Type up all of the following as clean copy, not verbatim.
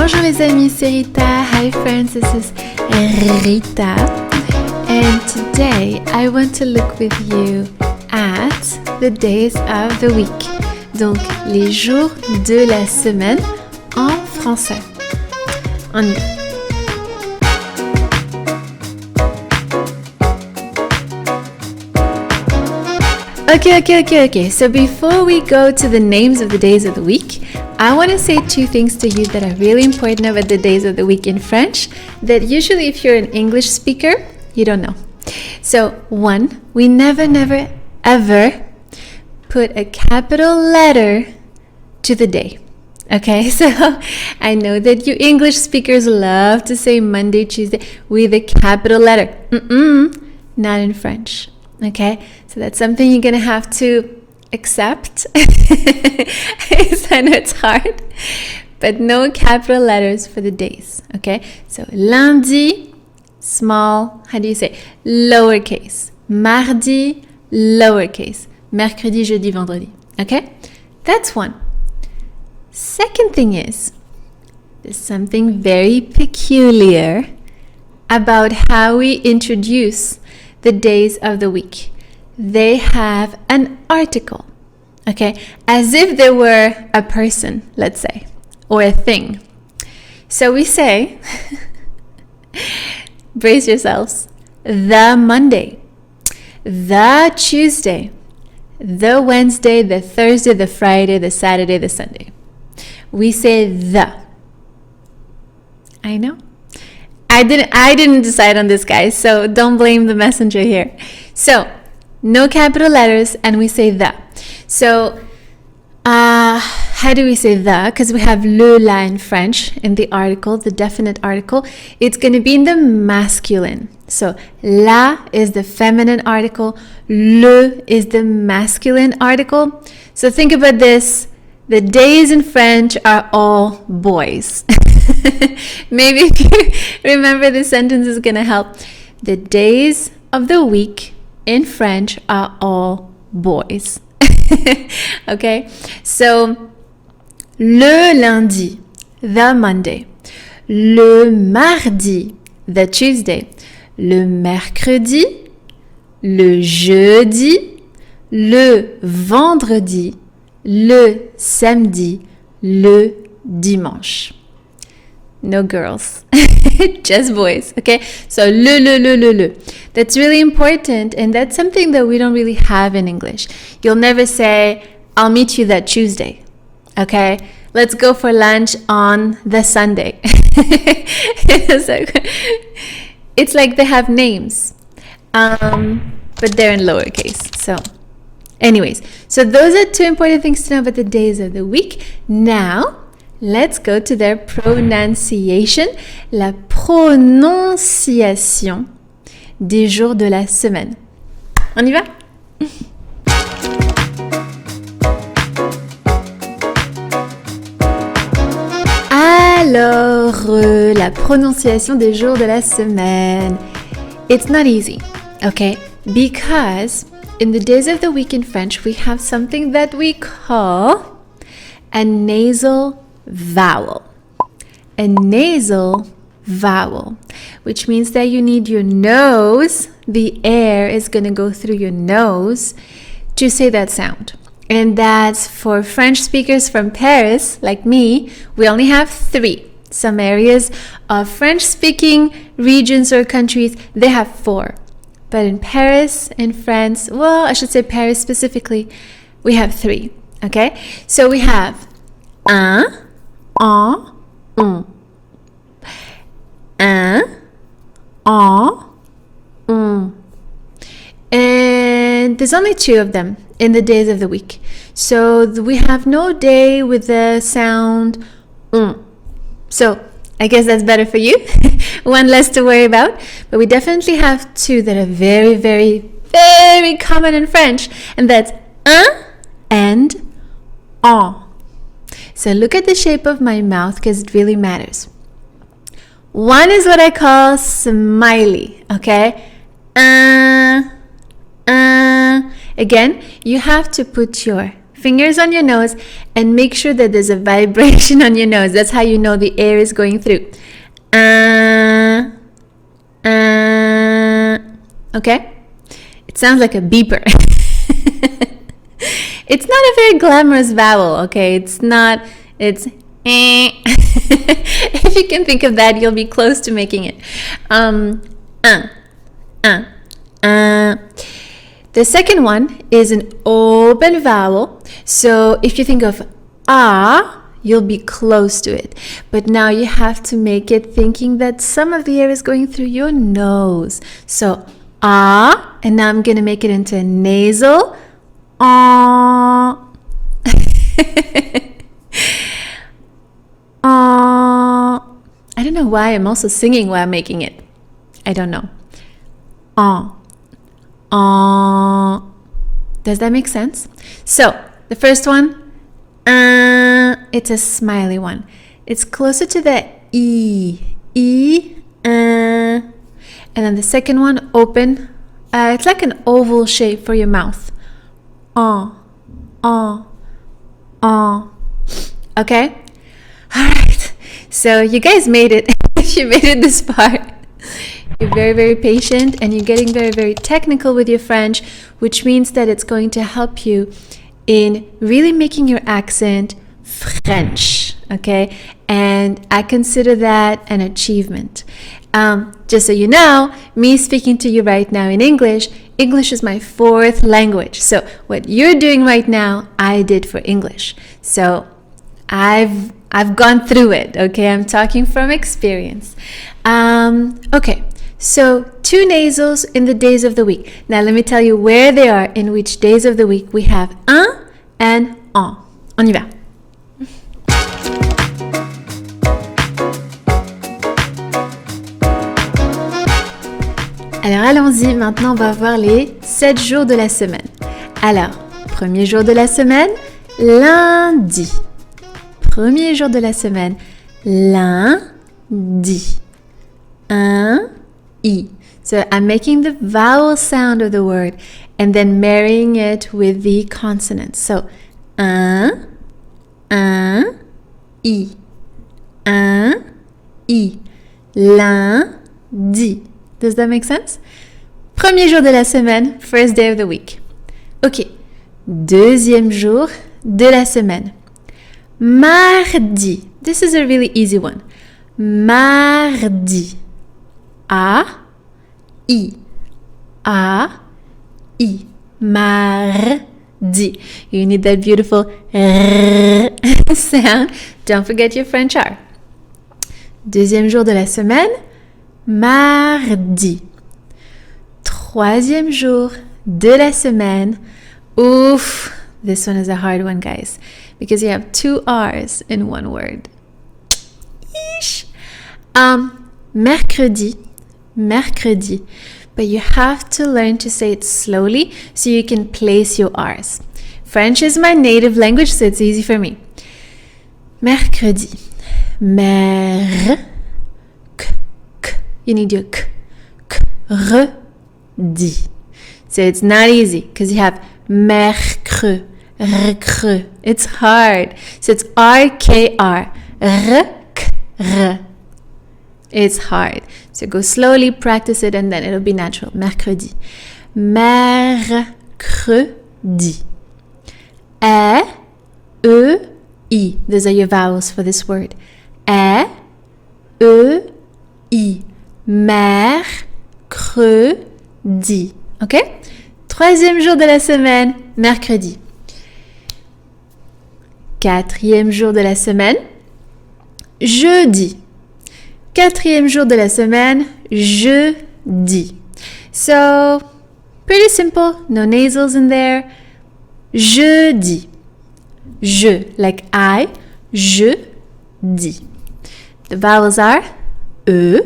Bonjour les amis, c'est Rita. Hi friends, this is Rita. And today I want to look with you at the days of the week. Donc, les jours de la semaine en français. On y va. Okay. So before we go to the names of the days of the week, I want to say two things to you that are really important about the days of the week in French that usually if you're an English speaker, you don't know. So one, we never ever put a capital letter to the day. Okay, so I know that you English speakers love to say Monday, Tuesday with a capital letter. Not in French. Okay, so that's something you're gonna have to accept. I know it's hard, but no capital letters for the days. Okay, so lundi, small, how do you say? Lowercase. Mardi, lowercase. Mercredi, jeudi, vendredi. Okay, that's one. Second thing is, there's something very peculiar about how we introduce the days of the week. They have an article, okay? As if they were a person, let's say, or a thing. So we say, brace yourselves, the Monday, the Tuesday, the Wednesday, the Thursday, the Friday, the Saturday, the Sunday. We say the. I know. I didn't decide on this, guys, so don't blame the messenger here. So, no capital letters, and we say the. So, how do we say the? Because we have le, la in French in the article, the definite article. It's going to be in the masculine. So, la is the feminine article, le is the masculine article. So, think about this. The days in French are all boys. Maybe if you remember this sentence is going to help. The days of the week in French are all boys. Okay? So, le lundi, the Monday. Le mardi, the Tuesday. Le mercredi, le jeudi. Le vendredi, le samedi, le dimanche. No girls, just boys, okay? So, le. That's really important, and that's something that we don't really have in English. You'll never say, I'll meet you that Tuesday, okay? Let's go for lunch on the Sunday. It's like they have names, but they're in lowercase, so... Anyways, so those are two important things to know about the days of the week. Now, let's go to their pronunciation. La prononciation des jours de la semaine. On y va? Alors, la prononciation des jours de la semaine. It's not easy, okay? Because... in the days of the week in French, we have something that we call a nasal vowel. A nasal vowel, which means that you need your nose, the air is going to go through your nose to say that sound. And that's for French speakers from Paris, like me, we only have 3. Some areas of French-speaking regions or countries, they have 4. But in Paris, in France, well, I should say Paris specifically, we have 3, okay? So we have un, en, un. Un, en, un. And there's only 2 of them in the days of the week. So we have no day with the sound un. So I guess that's better for you. One less to worry about. But we definitely have 2 that are very, very, very common in French. And that's un and en. So look at the shape of my mouth because it really matters. One is what I call smiley. Okay? Again, you have to put your fingers on your nose, and make sure that there's a vibration on your nose. That's how you know the air is going through. Okay? It sounds like a beeper. It's not a very glamorous vowel, okay? It's not, it's if you can think of that, you'll be close to making it. The second one is an open vowel. So if you think of you'll be close to it. But now you have to make it thinking that some of the air is going through your nose. So and now I'm going to make it into a nasal. I don't know why I'm also singing while making it. I don't know. Does that make sense? So the first one, it's a smiley one. It's closer to the E, and then the second one, open. It's like an oval shape for your mouth. Okay? Alright. So you guys made it. You made it this far. You're very, very patient, and you're getting very, very technical with your French, which means that it's going to help you in really making your accent French, okay? And I consider that an achievement. Just so you know, me speaking to you right now in English is my fourth language. So what you're doing right now, I did for English. So I've gone through it, okay? I'm talking from experience. Okay, so 2 nasals in the days of the week. Now let me tell you where they are in which days of the week we have un and en. On y va. Alors allons-y, maintenant on va voir les 7 jours de la semaine. Alors, premier jour de la semaine, lundi. Premier jour de la semaine, lundi. Un, I. So I'm making the vowel sound of the word and then marrying it with the consonants. So, un, I. Un, I. Lundi. Does that make sense? Premier jour de la semaine, first day of the week. Ok. Deuxième jour de la semaine. Mardi. This is a really easy one. Mardi. A, I. A, I. Mardi. You need that beautiful R sound. Don't forget your French R. Deuxième jour de la semaine. Mardi. Troisième jour de la semaine. Oof, this one is a hard one, guys, because you have 2 R's in one word. Yeesh. Mercredi. Mercredi. But you have to learn to say it slowly so you can place your R's. French is my native language, so it's easy for me. Mercredi. You need your k. Re-di. So it's not easy because you have mercredi. It's hard. So it's R-K-R. R-K-R. It's hard. So go slowly, practice it, and then it'll be natural. Mercredi. Mercredi. E-E-I. Those are your vowels for this word. E-E-I. Mercredi. Ok? Troisième jour de la semaine, mercredi. Quatrième jour de la semaine, jeudi. Quatrième jour de la semaine, jeudi. So, pretty simple, no nasals in there. Jeudi. Je, like I, jeudi. The vowels are E,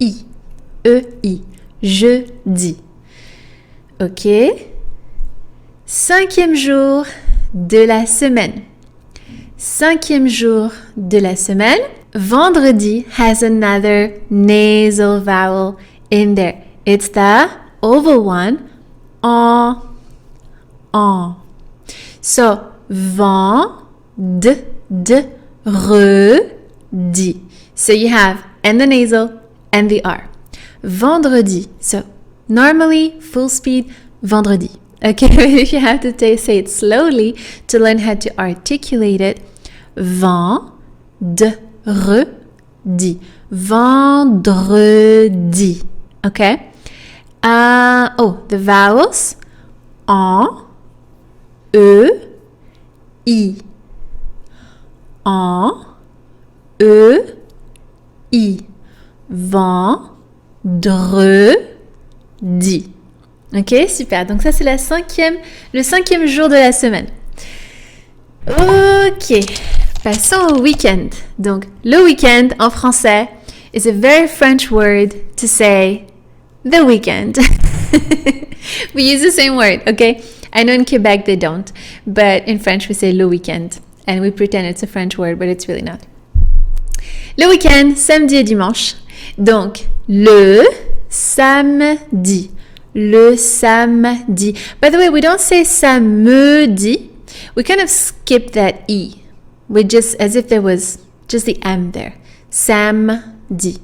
I, E-I, jeudi. Ok. Cinquième jour de la semaine. Cinquième jour de la semaine. Vendredi has another nasal vowel in there. It's the oval one, en. So, vendredi. So you have and the nasal and the R. Vendredi. So normally full speed, vendredi. Okay, but if you have to say it slowly to learn how to articulate it, vendredi. Vendredi. Okay? The vowels. En, E, I. En, E, I. Vendredi. Ok, super. Donc ça, c'est le cinquième jour de la semaine. Ok, passons au week-end. Donc, le week-end en français is a very French word to say the weekend. We use the same word, okay? I know in Quebec they don't, but in French we say le weekend. And we pretend it's a French word, but it's really not. Le week-end, samedi et dimanche. Donc, le samedi. Le samedi. By the way, we don't say samedi. We kind of skip that E. We just, as if there was just the M there. Samedi.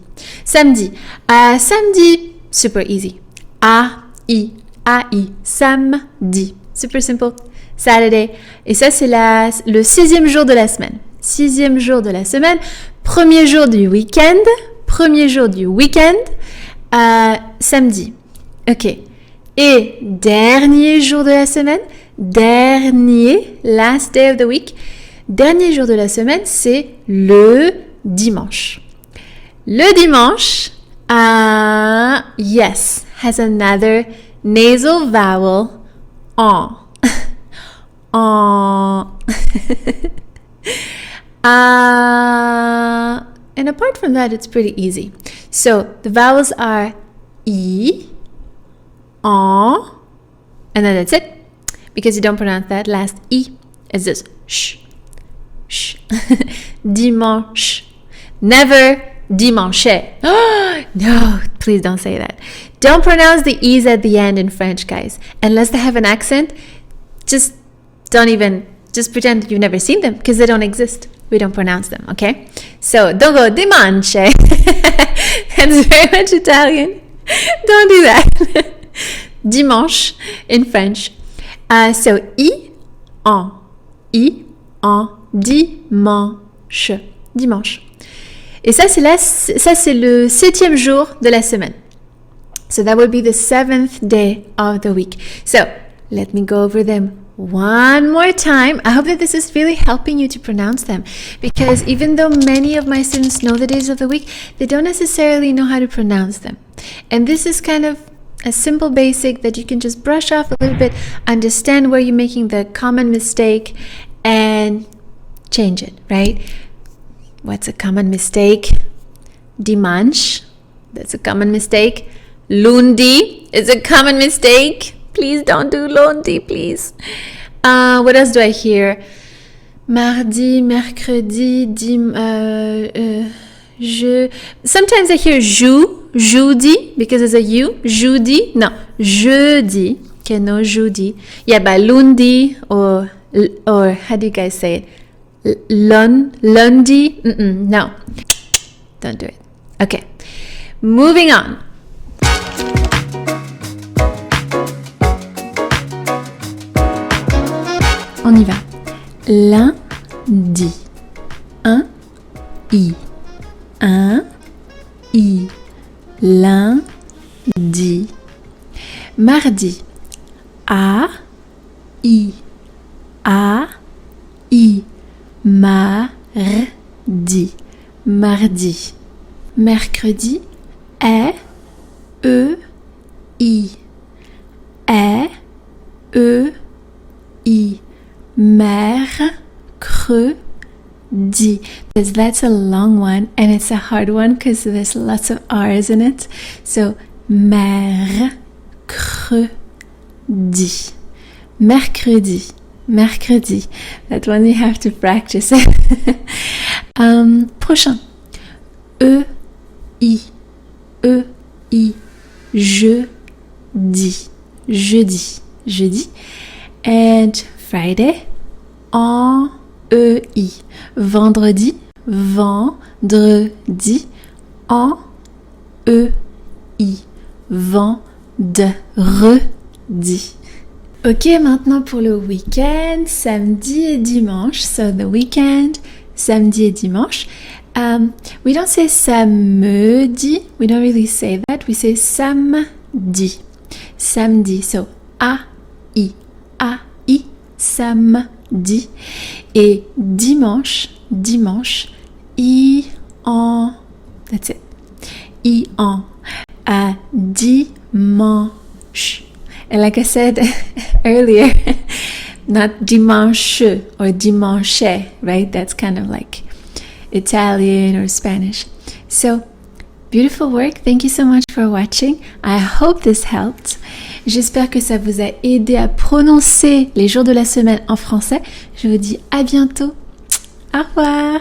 Samedi. Samedi, super easy. A-I. A-I. Samedi. Super simple. Saturday. Et ça, c'est le 6e jour de la semaine. 6e jour de la semaine. Premier jour du week-end. Premier jour du week-end. Samedi. Ok. Et dernier jour de la semaine. Dernier. Last day of the week. Dernier jour de la semaine, c'est le dimanche. Le dimanche, yes, has another nasal vowel, en. En. And apart from that, it's pretty easy. So the vowels are I, en, and then that's it. Because you don't pronounce that last I. It's just sh, sh. Dimanche. Never dimanche. No, please don't say that. Don't pronounce the E's at the end in French, guys. Unless they have an accent, just pretend you've never seen them because they don't exist. We don't pronounce them, okay? So don't go dimanche. That's very much Italian. Don't do that. Dimanche in French. So I, en, dimanche. Dimanche. Et ça, c'est le 7e jour de la semaine. So that would be the 7th day of the week. So let me go over them one more time. I hope that this is really helping you to pronounce them, because even though many of my students know the days of the week, they don't necessarily know how to pronounce them. And this is kind of a simple basic that you can just brush off a little bit, understand where you're making the common mistake, and change it, right? What's a common mistake? Dimanche, that's a common mistake. Lundi is a common mistake. Please don't do lundi, please. What else do I hear? Mardi, mercredi, sometimes I hear jeudi, because there's a U. Jeudi, no, jeudi. Okay, no, jeudi. Yeah, but lundi, or how do you guys say it? Lundi? No, don't do it. Okay, moving on. On y va. Lundi. Un I. Lundi. Mardi. I. Mardi. Mardi. Mercredi. I. Mercredi. That's a long one, and it's a hard one because there's lots of R's in it. So, mercredi. Mercredi. Mercredi. That one you have to practice. Prochain. E-I. Jeudi. Jeudi. Jeudi. And Friday. en, E-I. Vendredi, vendredi, en, E-I. Vendredi. Ok, maintenant pour le week-end, samedi et dimanche. So the weekend, samedi et dimanche. We don't say samedi. We don't really say that. We say samedi. Samedi. So A-I. A-I. Samedi. Et dimanche. Dimanche. I-en. That's it. I-en. À dimanche. And like I said earlier, not dimanche or dimanche, right? That's kind of like Italian or Spanish. So, beautiful work. Thank you so much for watching. I hope this helped. J'espère que ça vous a aidé à prononcer les jours de la semaine en français. Je vous dis à bientôt. Au revoir.